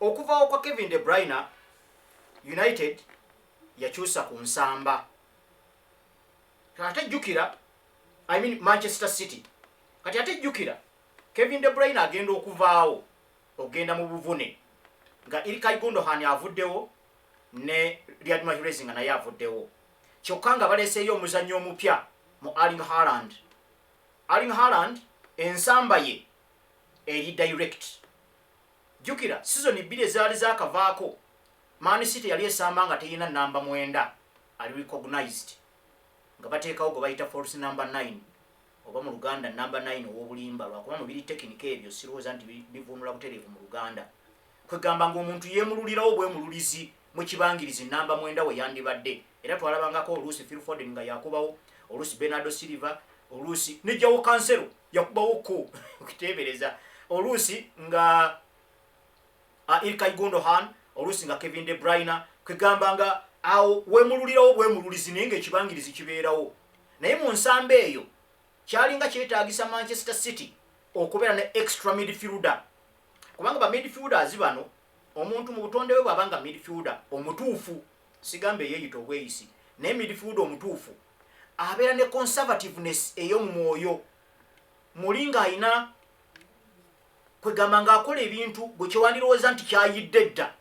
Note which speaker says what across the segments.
Speaker 1: okuva kwa Kevin De Bruyne United yakyusa ku nsamba kati jukira Manchester City kati ate jukira Kevin De Bruyne agenda okuvaawo ogenda mu buvune nga Ilkay Gundogan avuddewo ne Riyad Mahrez nga naye avuddewo kyokka nga baleeseeyo omuzannyo omupya mu Erling Haaland ensamba ye eri direct jukira season 2 ezaali zaakavaako Man City yali esamba nga teyina namba 9 ali recognized nga bateekawo gwe bayita false number 9 oba mu Luganda number 9 ow'obulimba lwakuba mu biri tekiniko ebyo sirowooza nti bivunula butereevu mu Luganda kwegamba ng'omuntu yeemululirawo bwemululizi mu kibangirizi namba 9 we yandibadde era twalabangako oluusi Phil Foden nga yakubawo oluusi Bernardo Silva oluusi nejjawo Cancelo yakubawoko okiteebereza oluusi nga Ilkay Gundogan oluusi nga Kevin De Bruyne kwegamba nga awo weemululirawo bwemululizi naye ng'ekibangirizi kibeerawo naye mu nsamba eyo kyalinga kyetaagisa Manchester City okubeera ne extra midfielder kubanga ba midfielders bano omuntu mu butonde bwe bwabanga midfielder omutuufu sigambe yeeyita obweyisi naye midfielder omutuufu abeera ne conservativeness ey'omu mwoyo mulinga ayina kwegamba ng'akola ebintu bwe kyewandirowooza nti kyayidde dda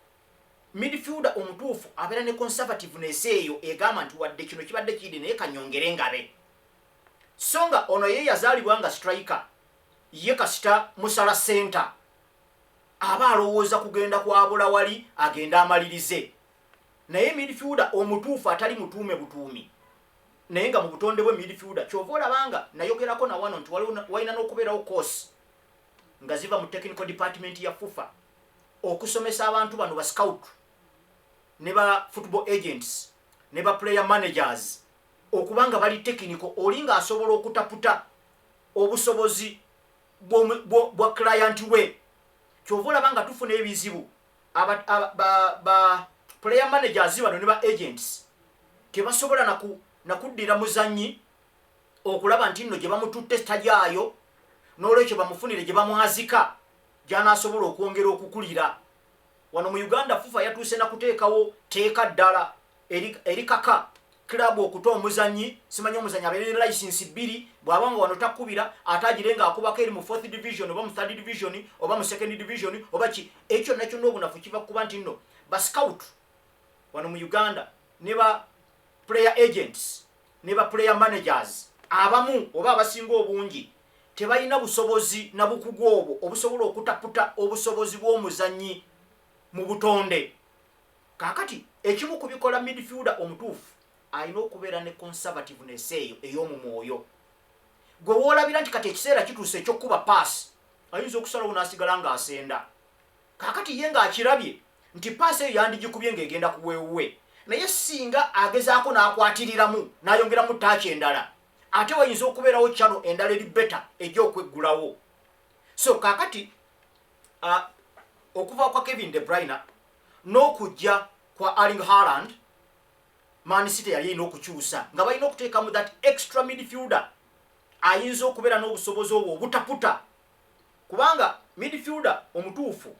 Speaker 1: midfielder omutuufu abeera ne conservativeness eyo egamba nti wadde kino kibadde kiyidde naye kanyongere ngabe so nga ono ye yazaalibwa nga striker ye kasita musala center aba alowooza kugenda kwabula wali agenda amalirize naye midfielder omutuufu atali mutuume butuumi naye nga mu butonde bwe midfielder kyova olabanga nayogerako na wano nti walina n'okubeerawo course nga ziva mu technical department ya FIFA okusomesa abantu bano ba scout ne ba football agents ne ba player managers okubanga bali technical olinga asobola okutaputa obusobozi bwa client we kyova olabanga tufuna ebizibu ba player managers bano ne ba agents tebasobola nakuddira muzannyi okulaba nti nno gye bamututte stajaayo n'olwekyo bamufunire gye bamwazika gy'anaasobola okwongera okukulira wano mu Uganda FIFA yatuuse nakuteekawo teeka ddala erikaka club okuta omuzannyi simanyi omuzannyi abeere ne license 2 bw'abanga wano takubira atagire nga akubako eri mu 4th division oba mu 3rd division oba mu 2nd division oba ki ekyo nakyo n'obunafu kiva kuba nti nno ba scout wano mu Uganda ne ba player agents ne ba player managers abamu oba abasinga obungi tebalina busobozi na bukugu obwo obusobola okutaputa obusobozi bw'omuzannyi mu butonde kakati ekimu kubikola midfielder omutuufu ayina okubeera ne conservativeness eyo ey'omu mwoyo gwe woolabira nti kati ekiseera kituuse ekyokuba paasi ayinza okusalawo n'asigala ng'asenda kakati ye ng'akirabye nti paasi eyo yandigikubye ng'egenda kuweewuwe naye singa agezaako n'akwatiriramu n'ayongeramu taaki endala ate wayinza okubeerawo channel endala eri beta ejja okweggulawo so kakati okuva kwa Kevin De Bruyne n'okujja kwa Erling Haaland Man City yali ino okukyusa nga balina okuteekamu that extra midfielder ayinza okubeera n'obusobozi obwo obutaputa kubanga midfielder omutuufu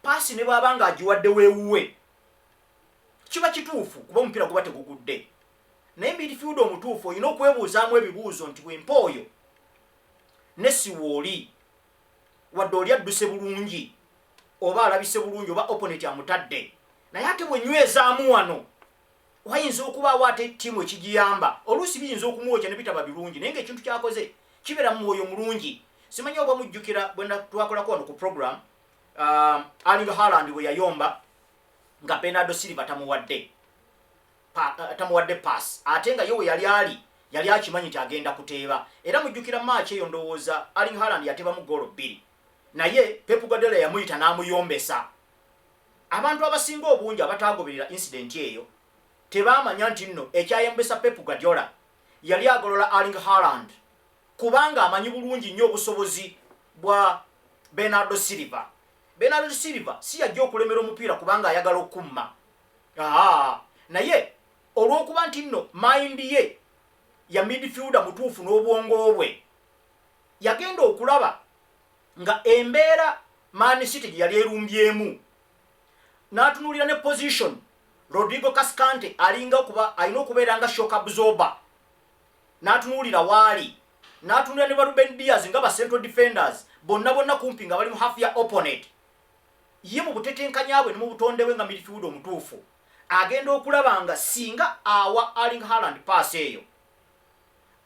Speaker 1: paasi ne bw'abanga agiwadde weewuwe kiba kituufu kuba omupiira guba tegugudde naye midfielder omutuufu olina okwebuuzaamu ebibuuzo nti bwempa oyo ne siwooli wadde oli adduse bulungi oba alabise bulungi oba opponent amutadde naye ate bwenywezaamu wano wayinza okubaawo ate ttiimu ekigiyamba oluusi biyinza okumuwokya ne bitaba birungi naye ng'ekintu kyakoze kibeera mu mwoyo mulungi simanyi oba mujjukira bwe twakolako wano ku program Erling Haaland bwe yayomba nga Bernardo Silva tamuwadde pass ate nga yewe yali akimanyi nti agenda kuteeba era mujjukira match eyo ndowooza Erling Haaland yateebamu goolo 2 naye Pep Guardiola yamuyita n'amuyombesa abantu abasinga obungi abataagoberera incident eyo tebaamanya nti nno ekyayombesa Pep Guardiola yali agolola Erling Haaland kubanga amanyi bulungi nnyo obusobozi bwa Bernardo Silva si yajja okulemera omupiira kubanga ayagala okumma naye olw'okuba nti nno mind ye ya midfielder mutuufu n'obwongo bwe yagenda okulaba nga embeera Man City yali erumbyemu n'atunulira ne position Rodrigo Cascante alinga kuba alina okubeera nga shock absorber, n'atunulira waali, n'atunulira ne Ruben Diaz nga ba central defenders bonna kumpi nga bali mu half ya opponent. Ye mu butetenkanya bwe ne mu butonde bwe nga midfield omutuufu agenda okulaba nga singa awa Erling Haaland pass eyo,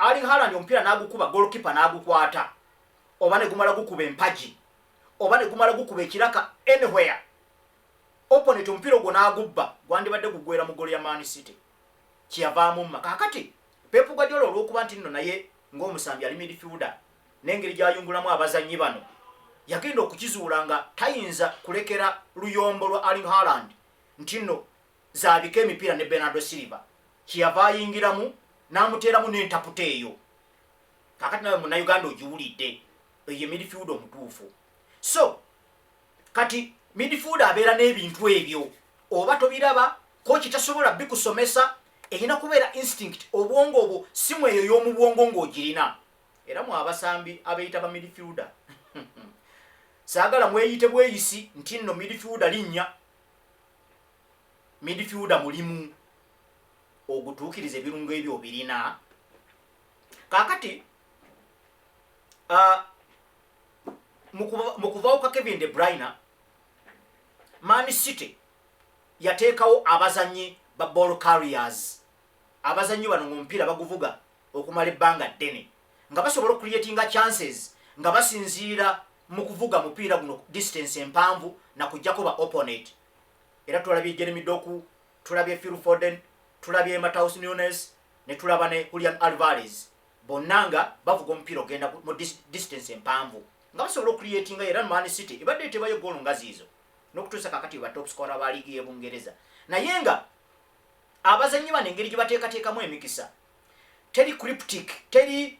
Speaker 1: Erling Haaland omupiira n'agukuba goalkeeper n'agukwata, oba ne gumala gukuba empaji, oba ne gumala gukuba ekiraka anywhere, opponent omupiira ogwo n'agubba gwandibadde gugwera mu golo ya Man City kiyavaamu mma. Kakati Pep Guardiola olw'okuba nti nno naye ng'omusambi ali midfielder n'engeri gy'ayungulamu abazannyi bano yagenda okukizuula nga tayinza kulekera luyombo lwa Erling Haaland nti nno zaabika emipiira ne Bernardo Silva, kiyava ayingiramu n'amuteeramu n'entaputa eyo. Kakati nawe munnayuganda ogiwulidde, eyo midfield omutuufu. So kati midfield abeera n'ebintu ebyo, oba tobiraba kochi tasobola bikusomesa, erina kubeera instinct, obwongo obwo simu eyo y'omu bwongo ng'ogirina. Era mu abasambi abeeyita ba midfielder saagala mweyite bweyisi nti nno midfielder linnya, midfielder mulimu, ogutuukiriza ebirungo ebyo obirina. Kaakati mu kuvaawo ka Kevin De Bruyne, Man City yateekawo abazannyi ba ball carriers, abazannyi bano ng'omupiira baguvuga okumala ebbanga ddene nga basobola okucreatinga chances nga basinziira mu kuvuga mupiira guno distance empanvu na kujjako ba opponent. Era tulabye Jeremy Doku, tulabye Phil Foden, tulabye Matheus Nunes, ne tulaba ne Julian Alvarez, bonna nga bavuga omupiira ogenda mu distance empanvu nga basobola okucreatinga. Era Man City ibadde tebayo goolo nga ziizo n'okutuusa kakati ba top scorer ba liigi y'Ebungereza, naye nga abazannyi bano engeri gye bateekateekamu emikisa teri cryptic, teri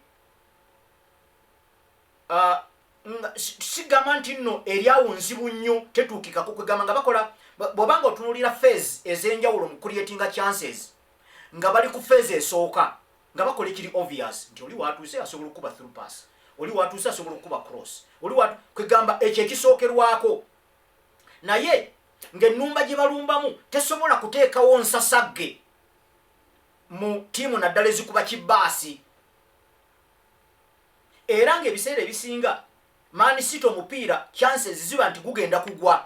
Speaker 1: sigamba nti nno eryawo nzibu nnyo tetuukikako kwegamba nga bakola bw'obanga otunulira phase ez'enjawulo mu creatinga chances nga bali ku phase esooka nga bakola ekiri obvious nti oli watuuse asobola okuba through pass, oli watuuse asobola okuba cross, oli kwegamba ekyo ekisookerwako, naye ng'ennumba gye balumbamu tesobola kuteekawo nsasagge mu ttiimu naddala ezikuba kibaasi. Era ng'ebiseera ebisinga Man City omupiira chances ziba nti gugenda kugwa,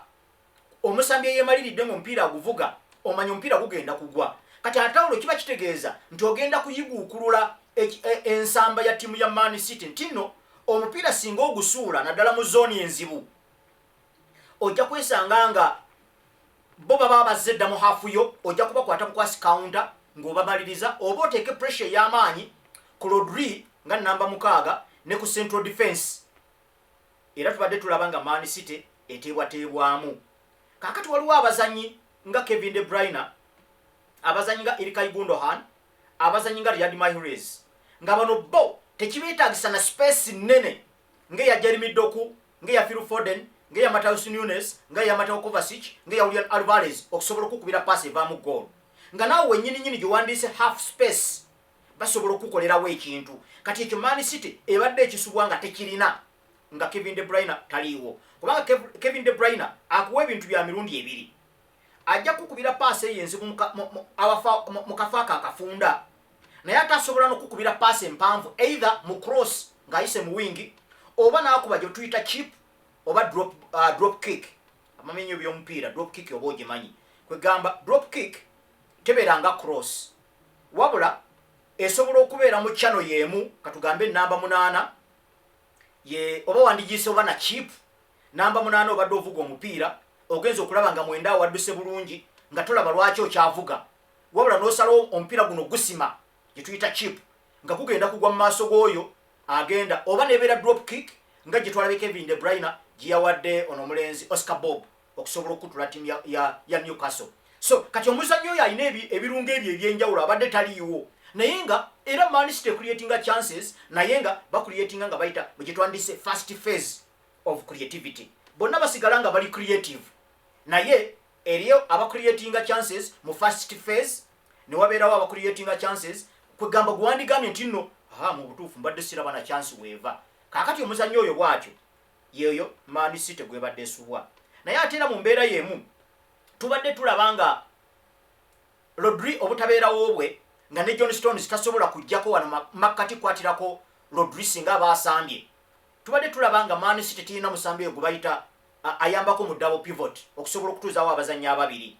Speaker 1: omusambi eyemaliridde ng'omupiira aguvuga omanya omupiira gugenda kugwa. Kati atawulo kiba kitegeeza nti ogenda kuyiguukulula ensamba ya ttiimu ya Man City nti nno omupiira singa ogusuula naddala mu zooni enzibu ojja kwesanga nga bo baba bazedda mu hafu yo, ojja kubakwata bukwasi counter ng'obamaliriza, oba oteeke pressure y'amaanyi ku Rodri nga namba 6 ne ku central defense. Era tubadde tulaba nga Man City eteebwateebwamu. Kaakati waliwo abazannyi nga Kevin De Bruyne, abazannyi nga Ilkay Gundogan, abazannyi nga Riyad Mahrez, nga bano bo tekibeetaagisa na space nnene ng'eya Jeremy Doku, ng'eya Phil Foden, ng'eya Matheus Nunes, ng'eya Mateo Kovacic, ng'eya Julian Alvarez okusobola okukubira pass evaamu goal. Nga naawe wennyini gye wandiise half space basobola okukolerawo ekintu. Kati ekyo Man City ebadde ekisubwa nga tekirina nga Kevin De Bruyne taliiwo, kubanga Kevin De Bruyne akuwa ebintu bya mirundi ebiri. Ajja kukubira pass eyenzibu mu kafaaka akafunda, naye atasobola n'okukubira pass empanvu either mu cross ng'ayise mu wingi, oba n'akuba gye tuyita chip oba drop kick. Amamenyo by'omupiira drop kick oba ogimanyi, kwegamba drop kick tebeeranga cross, wabula esobola okubeera mu channel y'emu, katugambe namba 8 ye oba wandigiise oba na chip namba 8 obadde ovuga omupiira ogenza okulaba nga mwenda wadduse bulungi nga tolaba lwaki okyavuga, wabula n'osalawo omupiira guno gusima gye tuyita chip nga gugenda kugwa mu maaso g'oyo agenda, oba nebeera drop kick nga gye twalabe Kevin De Bruyne gye yawadde ono omulenzi Oscar Bob okusobola okutula ttiimu ya Newcastle. So kati omuzannyi oyo alina ebirungo ebyo ebyenjawulo abadde taliiwo, naye nga era Man City creatinga chances, naye nga bacreatinga nga bayita bwe twandise first phase of creativity. Bonna basigala nga bali creative, naye eriyo abacreatinga chances mu first phase ne wabeerawo abacreatinga chances kwegamba gwandigamye nti nno mu butuufu mbadde siraba na chance weeva. Kaakati omuzannyi oyo bw'atyo yeeyo Man City gwebadde esubwa, naye ate era mu mbeera y'emu tubadde tulabanga Rodri obutabeerawo bwe nga ne John Stones tasobola kujjako wano makkati kwatirako Rodri singa baasambye. Tubadde tulabanga Man City tiina musambi gwe bayita ayambako mu double pivot okusobola okutuuzaawo abazannyi ababiri.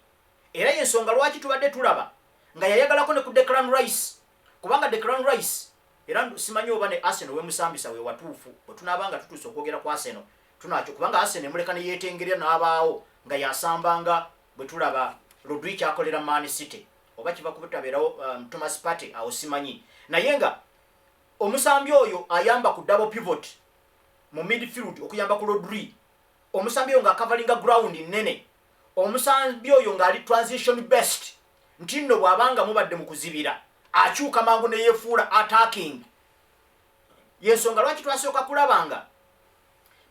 Speaker 1: Era y'ensonga lwaki tubadde tulaba nga yayagalako ne ku Declan Rice, kubanga Declan Rice era simanyi oba ne Arsenal we musambisa we watuufu bwe tunaabanga tutuuse okwogera ku Arsenal tunakyo, kubanga Arsenal emuleka ne yeetengerera n'abaawo nga yasambanga bwe tulaba Rodri kyakolera Man City, oba kiva kubutabeerawo Thomas Partey awo simanyi. Naye nga omusambi oyo ayamba ku double pivot mu midfield okuyamba ku Rodri, omusambi oyo nga coveringa ground nene, omusambi oyo nga ali transition best, nti nno bw'abanga mubadde mu kuzibira akyuka mangu ne yeefuula attacking. Yensonga lwaki twasooka kulabanga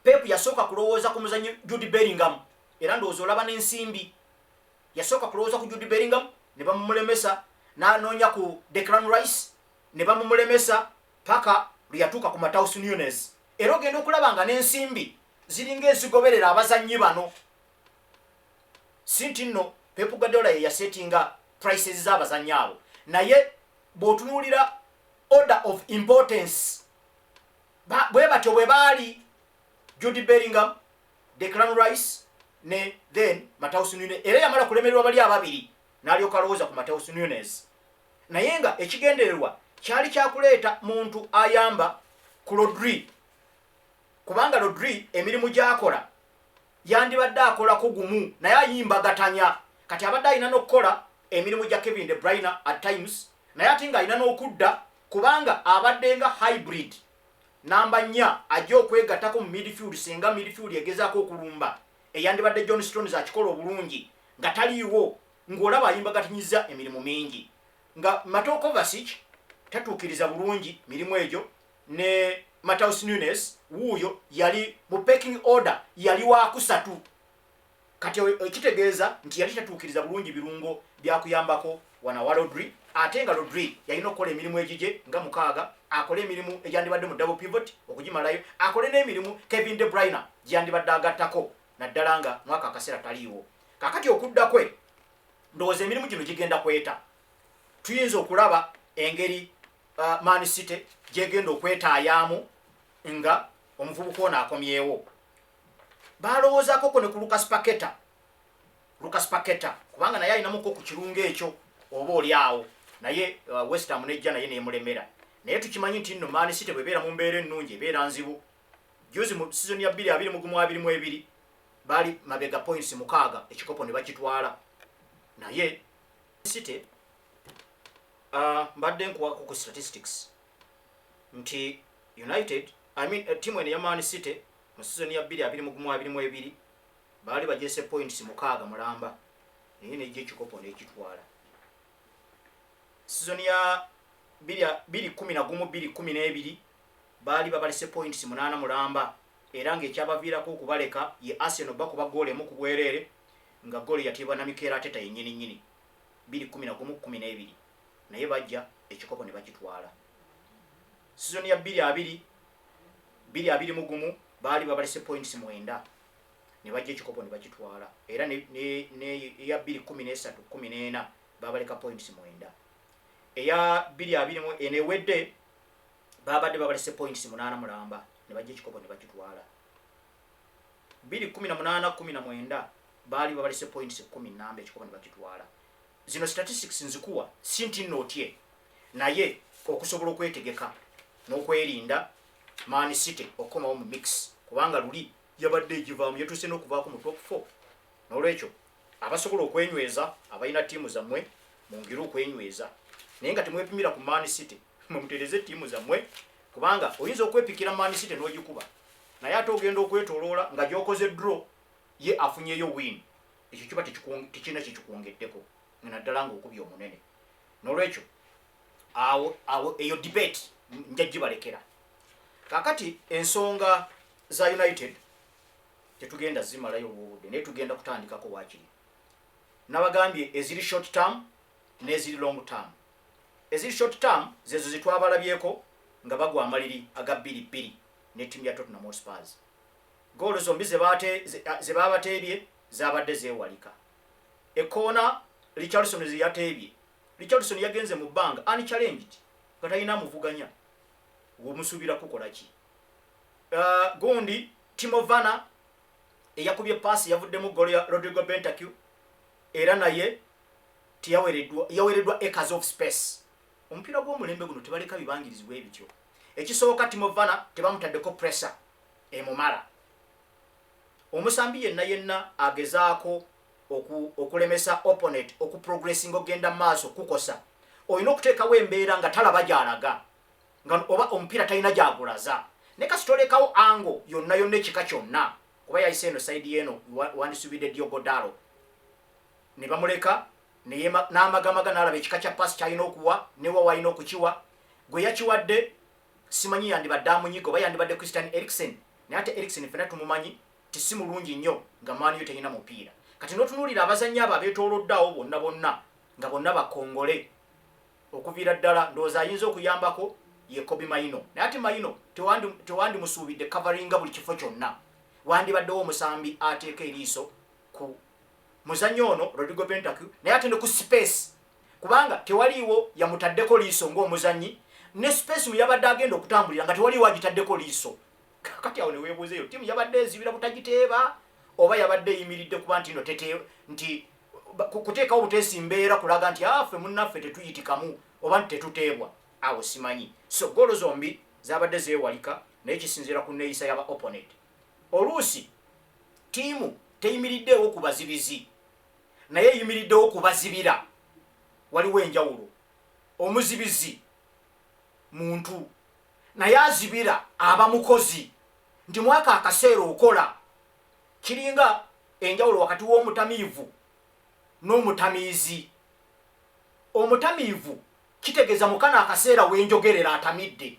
Speaker 1: Pep yasooka kulowooza ku muzannyi Jude Bellingham, era ndowooza olaba n'ensimbi. Yasooka kulowooza ku Jude Bellingham ne bamumulemesa, n'anoonya ku Declan Rice ne bamumulemesa paka lwe yatuuka ku Matheus Nunes. Era ogenda okulabanga n'ensimbi ziringa ezigoberera abazannyi bano. Sinti nno Pep Guardiola ye yasetinga prices z'abazannyi abo, naye bw'otunuulira order of importance bwe batyo bwe baali Jude Bellingham, Declan Rice ne then Matheus Nunes. Era yamala kulemererwa bali ababiri n'alyoka alowooza ku Matheus Nunes. Naye nga ekigendererwa kyali kyakuleeta muntu ayamba ku Rodri, kubanga Rodri emirimu gy'akola yandibadde akola ku gumu naye ayimbagatanya. Kati abadde alina n'okukola emirimu gya Kevin De Bruyne at times, naye ate nga alina n'okudda kubanga abadde nga hybrid namba 4 ajja okwegattako mu midfield singa midfield egezaako okulumba. Eyandibadde John Stones akikola obulungi nga taliiwo, ng'olaba ayimbagatanyiza emirimu mingi. Nga Mateo Kovacic tatuukiriza bulungi mirimu egyo, ne Matheus Nunes wuuyo yali mu pecking order, yali wa kusatu. Kati ekitegeeza nti yali tatuukiriza bulungi birungo byakuyambako wana wa Rodri, ate nga Rodri yalina okukola emirimu egije nga 6, akole emirimu egyandibadde mu double pivot okugimalayo, akole n'emirimu Kevin De Bruyne gyandibadde agattako naddala nga mwaka akaseera taliiwo. Kakati okudda kwe ndowooza emirimu gino gigenda kweta. Tuyinza okulaba engeri Man City gyegenda okwetaayamu nga omuvubuka ono akomyewo. Balowoozaako ne ku Lucas Paqueta kubanga naye alinamuko ku kirungo ekyo oba oli awo, naye West Ham nejja naye neemulemera. Naye tukimanyi nti nno Man City bwebeera mu mbeera ennungi ebeera nzibu. Juzi mu season ya 2021-22 baali mabega points 6 ekikopo ne bakitwala. Naye City mbadde nkuwako ku statistics nti United, team eno ya Man City mu season ya 2021-22 baali bajeese points 6 mulamba, naye nejja ekikopo n'ekitwala. Season ya 2011-2012 baali babalese points 8 mulamba, era ng'ekyabaviirako okubaleka ye Arsenal bakuba goole emu ku bwereere, nga goole yatibwa na Mikel Arteta yennyini nnyini 2011-12, naye bajja ekikopo ne bakitwala. Season ya 2020-2021 baali babalese points 9 ne bajja ekikopo ne bakitwala, era ne ya 2013-14 babaleka points 9. Eya 2020 enewedde babadde babalese points 8 mulamba ne bajja ekikopo ne bakitwala. 2018-19 baali babalese points 10 ekikopo ne bakitwala. Zino statistics nzikuwa sinti notye, naye okusobola okwetegeka n'okwerinda Man City okukomawo mu mix, kubanga luli yabadde egivaamu yatuuse n'okuvaako mu top 4. N'olwekyo abasobola okwenyweza abalina ttiimu zammwe mungire okwenyweza, naye nga temwepimira ku Man City, mumutereze ttiimu zammwe, kubanga oyinza okwepikira Man City n'ogikuba, naye ate ogenda okwetoloola nga gy'okoze draw ye afunyeyo win. Ekyo kiba tekirina kyekikwongeddeko naddala ng'okubya omunene. N'olwekyo awo eyo debate nja gibalekera. Kakati ensonga za United tetugenda zimalayo obudde, naye tugenda kutandikako waakiri. Nabagambye eziri short term n'eziri long term. Eziri short term zezo zitwabalabyeko nga bagwa amaliri aga 2-2 ne ttiimu ya Tottenham Hotspur. Goolo zombi ze babateebye zabadde zeewalika. ekona Richardson ziyatebye Richardson yagenze mu banga ani challenged katayina muvuganya womusubira kukola ki gondi Timovana eyakubye pass yavuddemu golo ya Rodrigo Bentancur era naye yawereddwa acres of space omupiira gw'omulembe guno tebaleka bibangirizibwa ebityo ekisooka Timovana tebamutaddeko pressure emumala omusambi yenna agezaako okulemesa opponent okuprogressing ogenda maaso kukosa olina okuteekawo embeera nga talaba gy'alaga nga oba omupiira talina gy'agulaza ne kasitolekawo ango yonna ekika kyonna kuba yayise eno saidi eno wandisubidde Diogodalo ne bamuleka n'amagamaga n'alaba ekika kya paasi kyalina okuwa newa walina okukiwa gwe yakiwadde simanyi yandibadde amunyiga oba yandibadde Christian Eriksen naye ate Eriksen fena tumumanyi tisi mulungi nnyo nga maani yo terina mupiira kati n'otunuulira abazannyi abo abeetooloddeawo bonna nga bonna bakongole okuviira ddala ndowooza ayinza okuyambako ye Kobe Maino naye ate Maino tewandimusuubidde coveringa buli kifo kyonna wandibaddewo omusambi ateeka eriiso ku muzannyo ono Rodrigo Bentancur naye ate ne ku space kubanga tewaliiwo yamutaddeko liiso ng'omuzannyi ne space we yabadde agenda okutambulira nga tewaliiwo agitaddeko liiso kati awo ne weebuuzeeyo ttiimu yabadde ezibira butagiteeba oba yabadde eyimiridde kuba nti kuteekawo buteesi mbeera kulaga nti ffe munnaffe tetuyitikamu oba nti tetuteebwa awo simanyi so golo zombi zabadde zeewalika naye kisinziira ku neeyisa yaba opponent oluusi ttiimu teyimiriddeewo ku bazibizi naye eyimiriddewo ku bazibira waliwo enjawulo omuzibizi muntu naye azibira aba mukozi nti mwaka akaseera okola kiringa enjawulo wakati w'omutamiivu n'omutamiizi omutamiivu kitegeeza mukana akaseera wenjogerera atamidde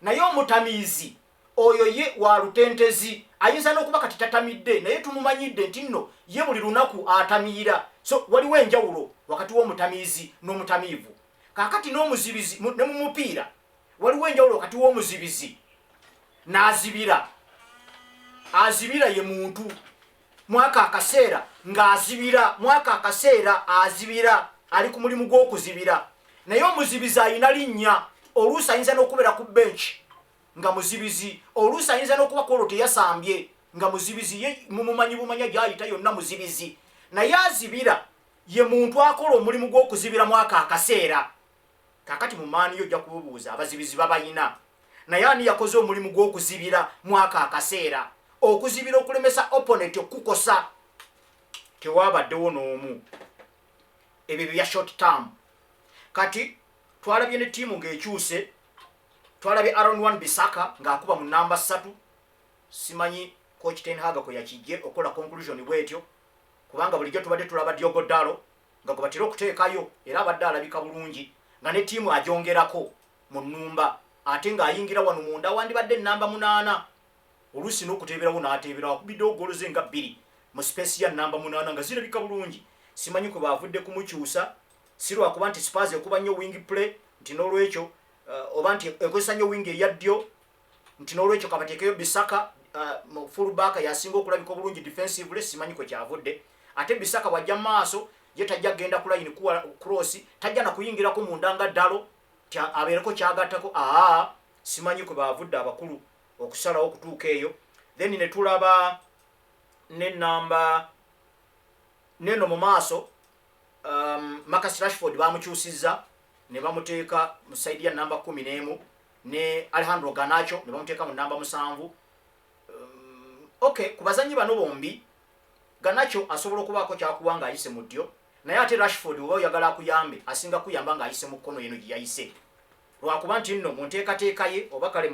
Speaker 1: naye omutamiizi oyo ye wa lutentezi ayinza n'okuba kati tatamidde naye tumumanyidde nti nno ye buli lunaku atamiira so waliwo enjawulo wakati w'omutamiizi n'omutamiivu kakati n'omuzibizi ne mu mupiira waliwo enjawulo wakati w'omuzibizi n'azibira azibira ye muntu mwaka akaseera ng'azibira mwaka akaseera azibira ali ku mulimu gw'okuzibira naye omuzibizi ayina linnya oluusi ayinza n'okubeera ku benchi nga muzibizi oluusi ayinza n'okuba kwolwo teyasambye nga muzibizi ye mumumanyi bumanya gy'ayita yonna muzibizi naye azibira ye muntu akola omulimu gw'okuzibira mwaka akaseera kakati mu maani yo ojja kububuuza abazibizi babayina naye ani yakoze omulimu gw'okuzibira mwaka akaseera okuzibira okulemesa opponent okukosa tewabaddewo n'omu ebyo bya short term kati twalabye ne ttiimu ng'ekyuse twalabye Aaron Wan-Bissaka ng'akuba mu namba 3 simanyi coach Ten Hag ko yakijje okola conclusion bwetyo kubanga bulijjo tubadde tulaba Diogodalo nga gwe batera okuteekayo era abadde alabika bulungi nga ne ttiimu ajongerako mu nnumba ate ng'ayingira wano munda wandibadde namba 8 oluusi n'okuteeberawo n'ateeberawo akubidde ogoloze nga 2 mu space ya namba 8 nga zirabika bulungi simanyi kwe baavudde kumukyusa si lwakuba nti Spurs ekuba nnyo wing play nti n'olwekyo oba nti ekozesa nnyo wing eya ddyo nti n'olwekyo kabateekeyo Bissaka mu fullback yasinga okulabika obulungi defensively simanyi kwe kyavudde ate Bissaka wajja maaso ye tajja genda ku line cross tajja na kuyingirako mu ndanga ddalo abeereko kyagattako simanyi kwe baavudde abakulu okusalawo okutuuka eyo then ne tulaba ne namba neno mu maaso Marcus Rashford bamukyusizza ne bamuteeka mu side ya namba 11 ne Alejandro Garnacho ne bamuteeka mu namba 7 okay kubazanyi bano bombi Garnacho asobola okubaako kyakuwanga ayise mu ddyo naye ate Rashford oba oyagala akuyambe asinga kuyamba nga ayise mu kkono yeno gye yayise lwakuba nti nno mu nteekateeka ye oba kale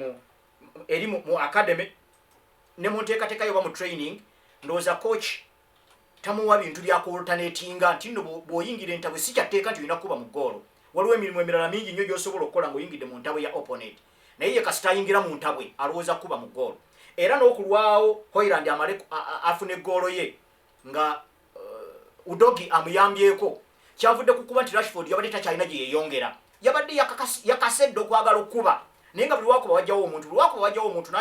Speaker 1: eri mu academy ne mu nteekateeka ye oba mu training ndowooza coach tamuwa bintu bya alternatinga nti nno bw'oyingira entabwe si kyatteeka nti olina kuba mu ggoolo waliwo emirimu emirala mingi nnyo gy'osobola okukola ng'oyingidde mu ntabwe ya opponent naye ye kasita ayingira mu ntabwe alowooza kuba mu ggoolo era n'okulwawo Hoyland amale afuna eggoolo ye nga Udogi amuyambyeko kyavudde ku kuba nti Rashford yabadde takyalina gye yeeyongera yabadde yakasedde okwagala okuba naye nga buli lwakuba wajjawo omuntu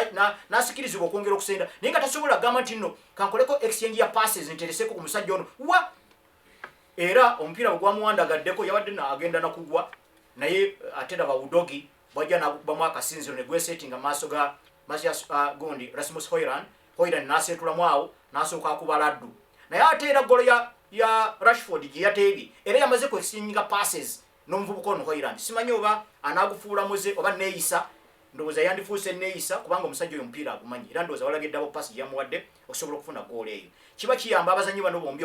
Speaker 1: n'asikirizibwa okwongera okusenda naye nga tasobola gamba nti nno kankoleko exchange ya passes ntereseko ku musajja ono era omupiira bwegwamuwandagaddeko yabadde agenda nakugwa naye ate laba Udogi bwajja nagubamu akasinziro ne gwesetinga maaso ga Matias gundi Rasmus Hojlund n'aseetulamu awo n'asooka akuba laddu naye ate era golo ya Rashford gye yateebye era yamaze kwesinga passes n'omuvubuka ono Hojlund simanyi oba anaagufuula muze oba neeyisa ndowooza yandifuuse neeyisa kubanga omusajja oyo omupiira agumanyi era ndowooza walabye double pass gye yamuwadde okusobola okufuna goolo eyo kiba kiyamba abazannyi bano bombi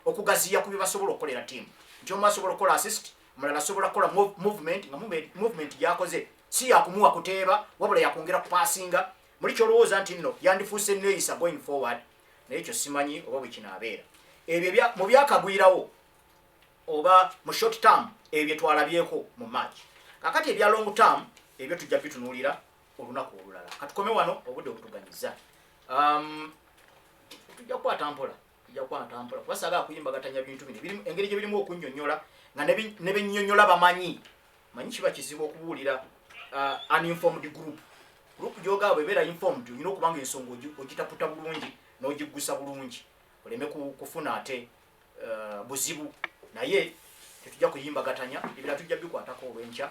Speaker 1: okugaziya ku bye basobola okukolera ttiimu nti omu asobola okukola assist omulala asobola kukola movement nga movement gyakoze si yakumuwa kuteeba wabula yakwongera kupaasinga muli kyolowooza nti nno yandifuuse neeyisa going forward naye ekyo simanyi oba bwe kinaabeera ebyo mu byakagwirawo oba mu short term ebyo twalabyeko mu match kakati ebya long term ebyo tujja bitunuulira olunaku olulala katukome wano obudde obutuganyiza tujja kukwata mpola kubasaga akuyimbagatanya bintu bino engeri gye birimu okunnyonnyola nga ne bennyonnyola bamanyi manyi kiba kizibu okubuulira uninformed group gyogaabwe ebeera informed olina okubanga ensonga ogitaputa bulungi n'ogiggusa bulungi oleme kufuna ate buzibu naye tetujja kuyimbagatanya ebira tujja bikwatako olwenkya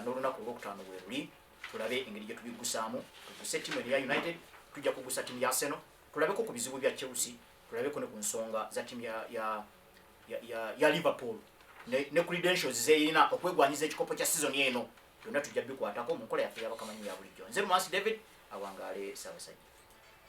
Speaker 1: n'olunaku olwokutaano bwe luli tulabe engeri gye tubiggusaamu tuguse ttiimu ya United tujja kugusa ttiimu ya Arsenal tulabeko ku bizibu bya Chelsea tulabeko ne ku nsonga za ttiimu ya Liverpool ne credentials zeyina okwegwanyiza ekikopo kya season eno byonna tujja bikwatako mu nkola yaffe y'abakamanyi ya bulijjo nze Lumansi David awangaale Ssaabasajja